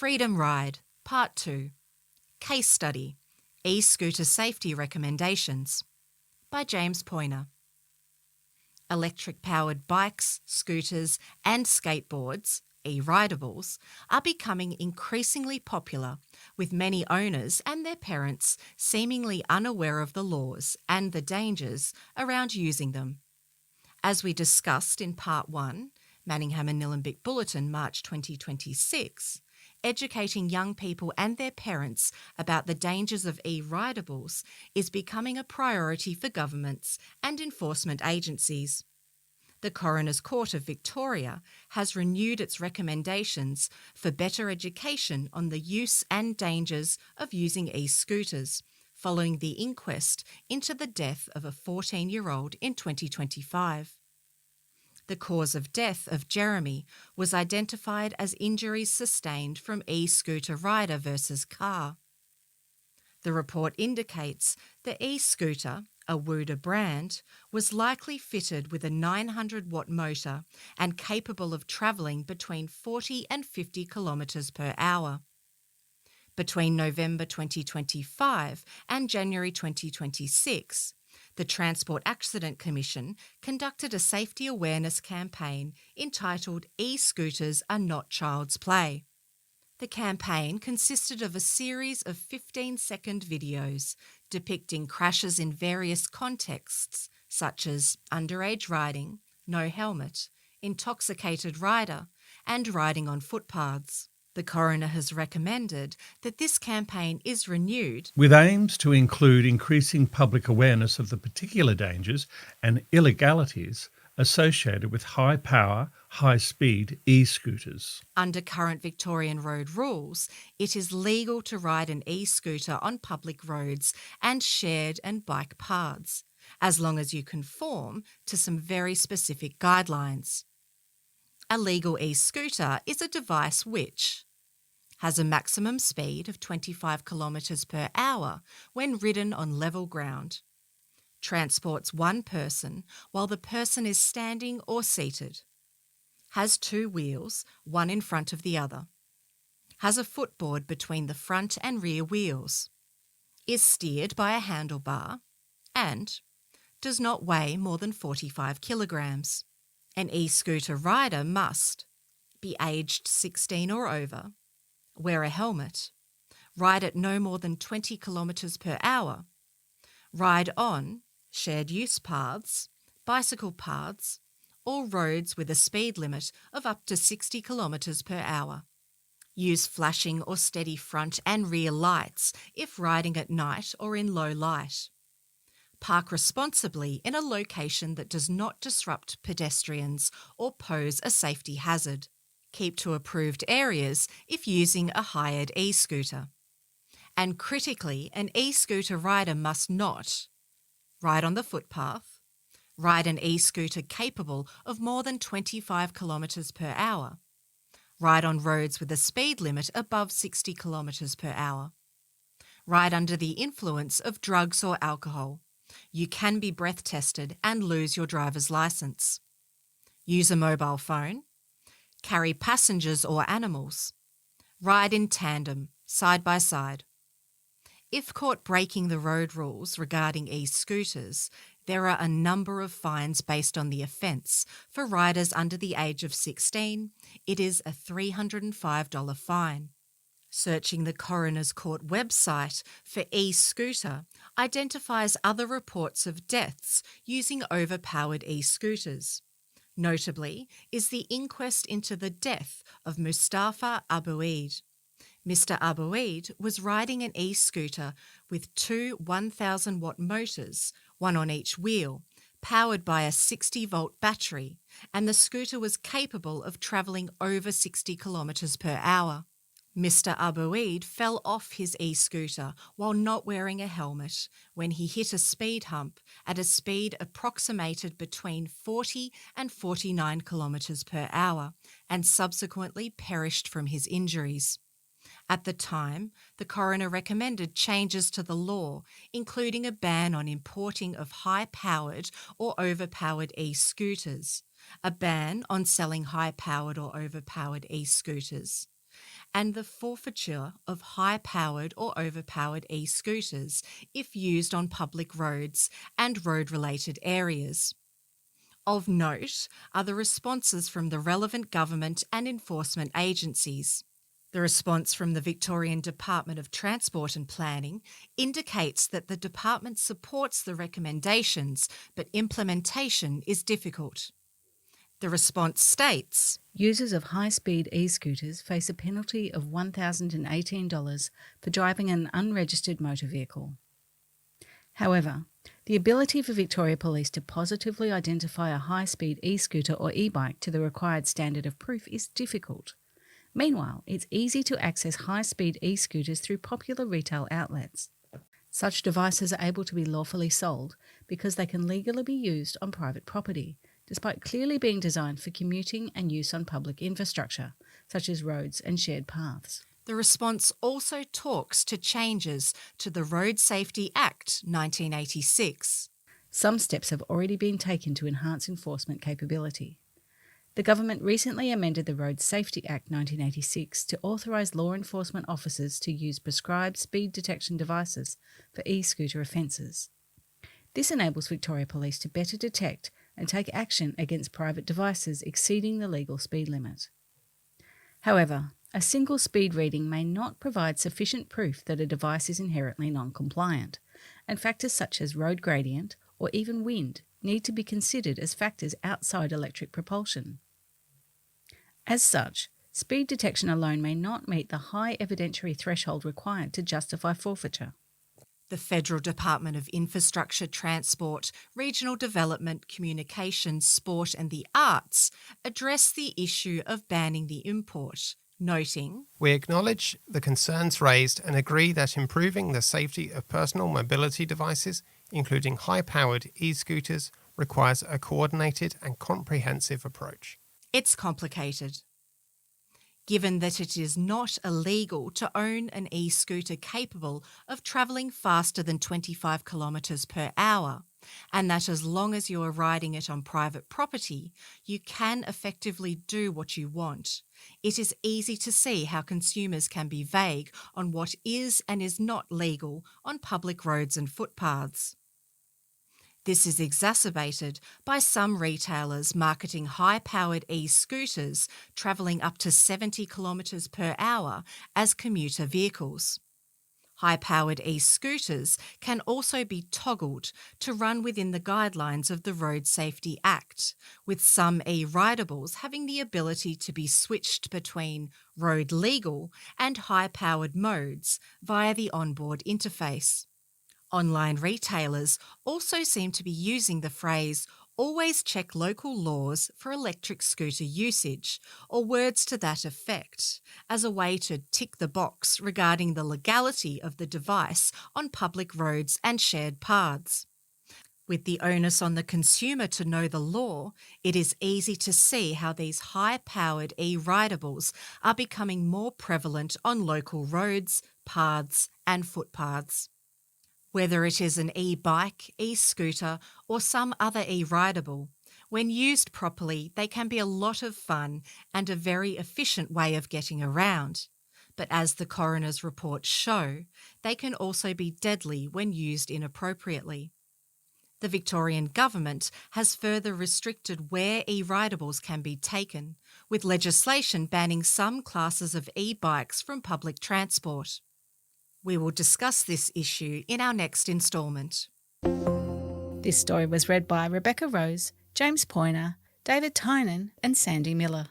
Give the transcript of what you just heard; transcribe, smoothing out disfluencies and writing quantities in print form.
Freedom Ride, Part 2. Case Study, E-Scooter Safety Recommendations by James Poyner. Electric-powered bikes, scooters and skateboards, e-ridables, are becoming increasingly popular, with many owners and their parents seemingly unaware of the laws and the dangers around using them. As we discussed in Part 1, Manningham and Nillumbik Bulletin, March 2026, educating young people and their parents about the dangers of e-ridables is becoming a priority for governments and enforcement agencies. The Coroner's Court of Victoria has renewed its recommendations for better education on the use and dangers of using e-scooters, following the inquest into the death of a 14-year-old in 2025. The cause of death of Jeremy was identified as injuries sustained from e-scooter rider versus car. The report indicates the e-scooter, a Wuda brand, was likely fitted with a 900-watt motor and capable of travelling between 40 and 50 kilometres per hour. Between November 2025 and January 2026, the Transport Accident Commission conducted a safety awareness campaign entitled E-Scooters Are Not Child's Play. The campaign consisted of a series of 15-second videos depicting crashes in various contexts such as underage riding, no helmet, intoxicated rider, and riding on footpaths. The coroner has recommended that this campaign is renewed with aims to include increasing public awareness of the particular dangers and illegalities associated with high-power, high-speed e-scooters. Under current Victorian road rules, it is legal to ride an e-scooter on public roads and shared and bike paths, as long as you conform to some very specific guidelines. A legal e-scooter is a device which has a maximum speed of 25 kilometres per hour when ridden on level ground, transports one person while the person is standing or seated, has two wheels, one in front of the other, has a footboard between the front and rear wheels, is steered by a handlebar, and does not weigh more than 45 kilograms. An e-scooter rider must be aged 16 or over, wear a helmet, ride at no more than 20 kilometres per hour, ride on shared use paths, bicycle paths, or roads with a speed limit of up to 60 kilometres per hour. Use flashing or steady front and rear lights if riding at night or in low light. Park responsibly in a location that does not disrupt pedestrians or pose a safety hazard. Keep to approved areas if using a hired e-scooter. And critically, an e-scooter rider must not ride on the footpath, ride an e-scooter capable of more than 25 kilometres per hour, ride on roads with a speed limit above 60 kilometres per hour, ride under the influence of drugs or alcohol. You can be breath tested and lose your driver's licence. Use a mobile phone. Carry passengers or animals. Ride in tandem, side by side. If caught breaking the road rules regarding e-scooters, there are a number of fines based on the offence. For riders under the age of 16, it is a $305 fine. Searching the Coroner's Court website for e-scooter identifies other reports of deaths using overpowered e-scooters. Notably is the inquest into the death of Mustafa Abuid. Mr. Abuid was riding an e-scooter with two 1,000-watt motors, one on each wheel, powered by a 60-volt battery, and the scooter was capable of travelling over 60 kilometres per hour. Mr. Abuid fell off his e-scooter while not wearing a helmet when he hit a speed hump at a speed approximated between 40 and 49 kilometres per hour and subsequently perished from his injuries. At the time, the coroner recommended changes to the law, including a ban on importing of high-powered or overpowered e-scooters, a ban on selling high-powered or overpowered e-scooters, and the forfeiture of high-powered or overpowered e-scooters if used on public roads and road-related areas. Of note are the responses from the relevant government and enforcement agencies. The response from the Victorian Department of Transport and Planning indicates that the department supports the recommendations, but implementation is difficult. The response states, "Users of high-speed e-scooters face a penalty of $1,018 for driving an unregistered motor vehicle." However, the ability for Victoria Police to positively identify a high-speed e-scooter or e-bike to the required standard of proof is difficult. Meanwhile, it's easy to access high-speed e-scooters through popular retail outlets. Such devices are able to be lawfully sold because they can legally be used on private property, despite clearly being designed for commuting and use on public infrastructure, such as roads and shared paths. The response also talks to changes to the Road Safety Act 1986. Some steps have already been taken to enhance enforcement capability. The government recently amended the Road Safety Act 1986 to authorise law enforcement officers to use prescribed speed detection devices for e-scooter offences. This enables Victoria Police to better detect and take action against private devices exceeding the legal speed limit. However, a single speed reading may not provide sufficient proof that a device is inherently non-compliant, and factors such as road gradient or even wind need to be considered as factors outside electric propulsion. As such, speed detection alone may not meet the high evidentiary threshold required to justify forfeiture. The Federal Department of Infrastructure, Transport, Regional Development, Communications, Sport and the Arts addressed the issue of banning the import, noting, "We acknowledge the concerns raised and agree that improving the safety of personal mobility devices, including high-powered e-scooters, requires a coordinated and comprehensive approach." It's complicated. Given that it is not illegal to own an e-scooter capable of travelling faster than 25 kilometres per hour, and that as long as you are riding it on private property, you can effectively do what you want, it is easy to see how consumers can be vague on what is and is not legal on public roads and footpaths. This is exacerbated by some retailers marketing high-powered e-scooters travelling up to 70 kilometres per hour as commuter vehicles. High-powered e-scooters can also be toggled to run within the guidelines of the Road Safety Act, with some e-ridables having the ability to be switched between road legal and high-powered modes via the onboard interface. Online retailers also seem to be using the phrase "always check local laws for electric scooter usage," or words to that effect, as a way to tick the box regarding the legality of the device on public roads and shared paths. With the onus on the consumer to know the law, it is easy to see how these high-powered e-ridables are becoming more prevalent on local roads, paths and footpaths. Whether it is an e-bike, e-scooter or some other e-ridable, when used properly they can be a lot of fun and a very efficient way of getting around. But as the coroner's reports show, they can also be deadly when used inappropriately. The Victorian Government has further restricted where e-ridables can be taken, with legislation banning some classes of e-bikes from public transport. We will discuss this issue in our next instalment. This story was read by Rebecca Rose, James Poyner, David Tynan and Sandy Miller.